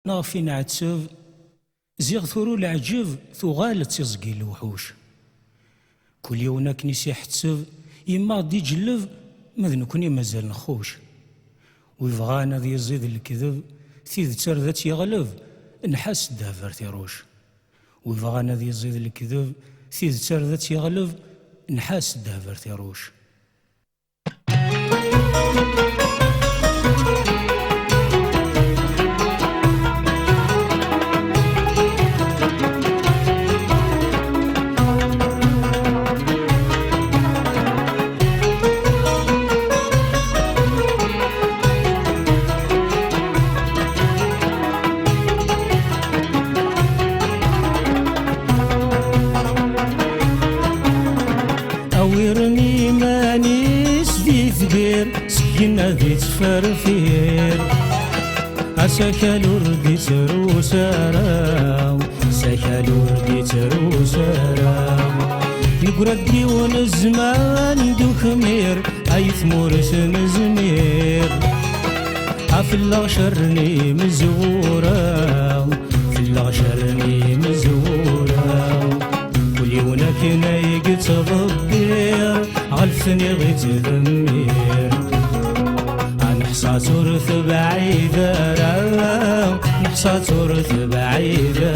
نافين عتسب زيغ ثرو العجب ثغال تزقي الوحوش كل يوم كنيسي حتسب يما غدي يجلب مذ نكوني مازال نخوش ويبغانا ذي يزيد الكذب ثيذ تردت يغلب نحس دافر تيروش ويبغانا ذي يزيد الكذب ثيذ تردت يغلب نحس دافر تيروش. أويرني ماني سدي ثقير سكينة ذي تفرفير أسكالو ردي تروساراو سكالو ردي تروساراو نقردي ونزمان دو خمير أي ثمور سنزمير في الغشرني مزوراو في الغشرني مزوراو وليونك نايق تضبير غلفني غي تذمير نحصى تورث بعيدة نحصى تورث بعيدة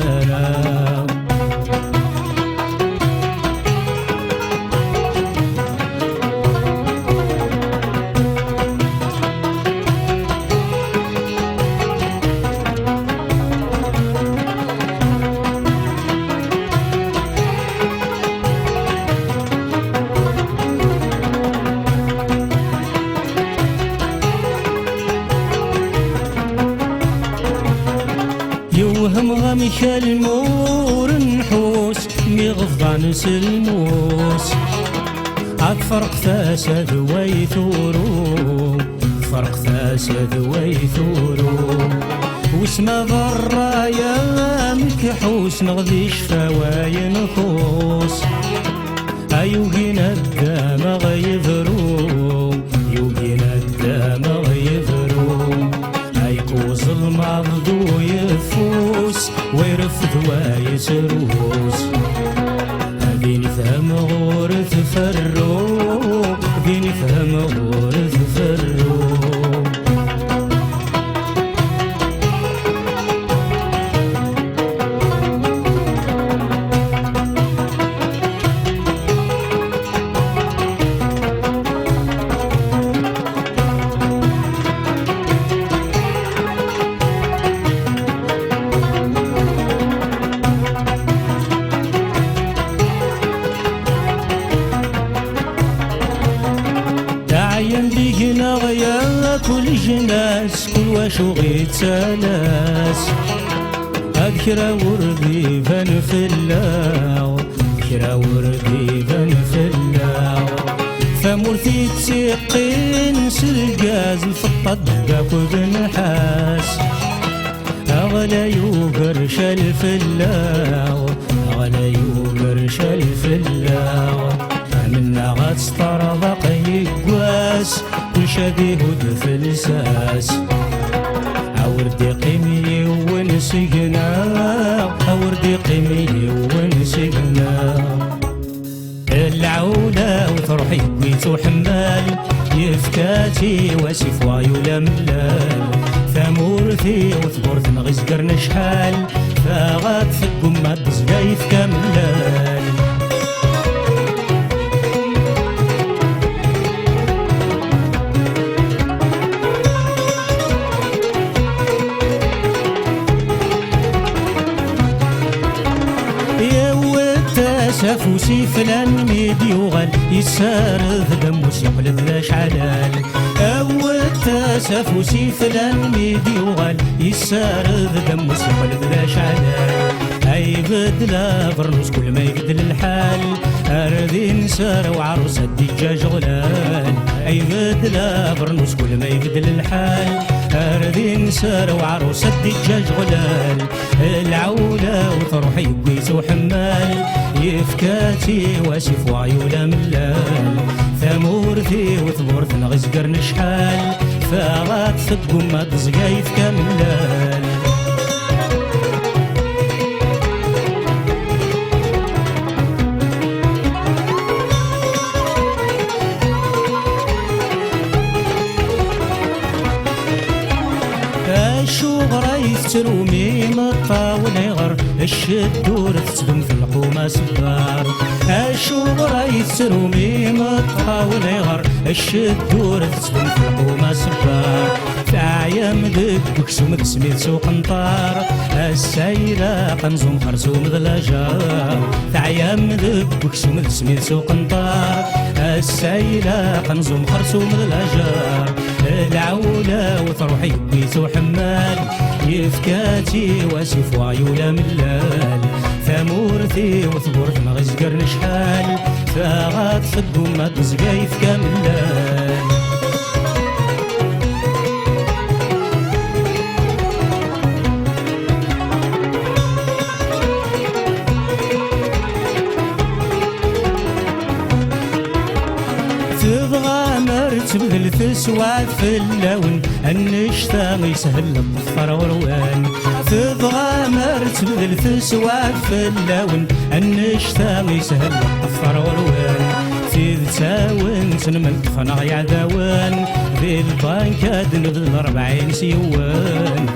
يوهم غمك المور نحوس مغفضان سلموس فرق ثاسد ويثورو فرق ثاسد ويثورو واسما ضرايا مكحوس نغذي شفاواي نخوص أيوهينا الدام غيذرو يوهينا الدام غيذرو أيكوز المغضو يفوس ويرفض ويسروس هذي نفهم غورث فرو هذي نفهم غورث فرو لينا غيا كل جناس كل وشوغي تسالاس أذكرا وردي بان في اللاو أذكرا وردي بان في اللاو فمرتي تسيقين سلقاز الفطة دقاك وبنحاس أغلى يوقرش الفلاو أغلى يوقرش الفلاو منا غتسترضق يقواس كل شبيه في الساس عوردي قيمي ونسقنا عوردي قيمي ونسقنا العولة وتروحي قويتو حمال يفكاتي واسف وايولا ملال ثمورتي وثبورت نغزقرن شحال فغات ثقم ما بزقايف كاملال سافوسي فلان ميديوغال يسارد دموس يقلب ذا شعلال أوت سافوسي فلان ميديوغال يسارد دموس يقلب ذا شعلال أي بدلا برنوس كل ما يقدل الحال أردين سار وعروس الدجاج غلال أي بدلا برنوس كل ما يقدل الحال أردين سار وعروس الدجاج غلال العولة وتروحي قويتو حمال يفكاتي واسف وعيولا ملال ثمورتي وثبورت نغزقرن شحال فغات ثقم ما تزقايف كاملال يفترومي مطاول يغر الشدور تسدم في القومة سبار الشغرة يفترومي مطاول يغر الشدور تسدم في القومة سبار تعيم دك بكسوم تسميت سوق نطار السيلة قنزوم خرسوم ذلاجار تعيم دك بكسوم تسميت سوق نطار السيلة قنزوم خرسوم ذلاجار العولة وتروحي بيتو حمال يفكاتي واسف وعيولة ملال ثمورتي وثبورت ما غزقر نشحال فغاد فدو ما تزقايف كاملال تبغى مرتبذل تسواد في اللون النشتا يسهل الظفر وروان تبغى مرتبذل تسواد في اللون النشتا يسهل الظفر وروان تاون تنمل فنغ يعذاوان في البنكاد نبذل 40 سيوان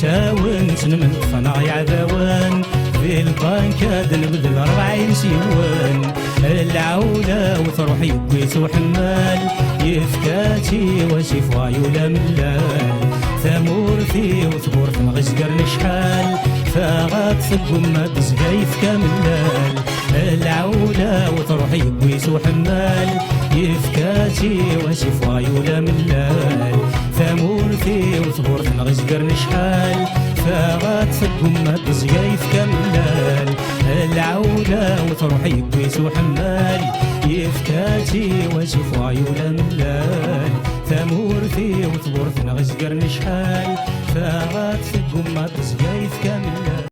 تاون تنمل فنغ يعذاوان في البنكاد نبذل 40 سيوان العولة وتروح يبيت وحمال يفكاتي وسيف وعيولة ملال ثمورتي وثبورت مغزقر نشحال فغاد ثقم ما تزقايف كاملال العولة وتروح يبيت وحمال يفكاتي وسيف وعيولة ملال ثمورتي وثبورت مغزقر نشحال فغاد ثقم ما تزقايف كاملال العولة وتروح يبيت وحمال يفكاتي وسيف وعيولة ملال ثمورتي وثبورت نغزقر نشحال فغاد ثقم ما تزقايف كاملال.